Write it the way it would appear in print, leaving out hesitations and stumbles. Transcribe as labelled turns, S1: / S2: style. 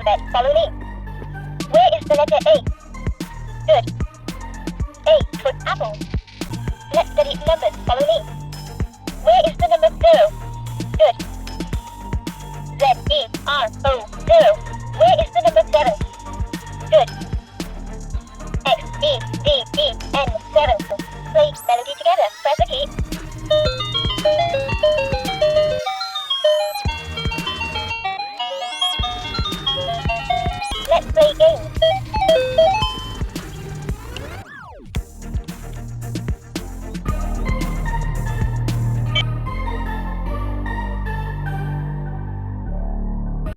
S1: alphabet. Follow me. Where is the letter A? Good. A for apple. Let's study numbers. Follow me. Where is the number 0? Good. Z-E-R-O, 0. Where is the number 7? Good. X-E-D-E-N, 7. Play melody together. Press the key. Let's play games.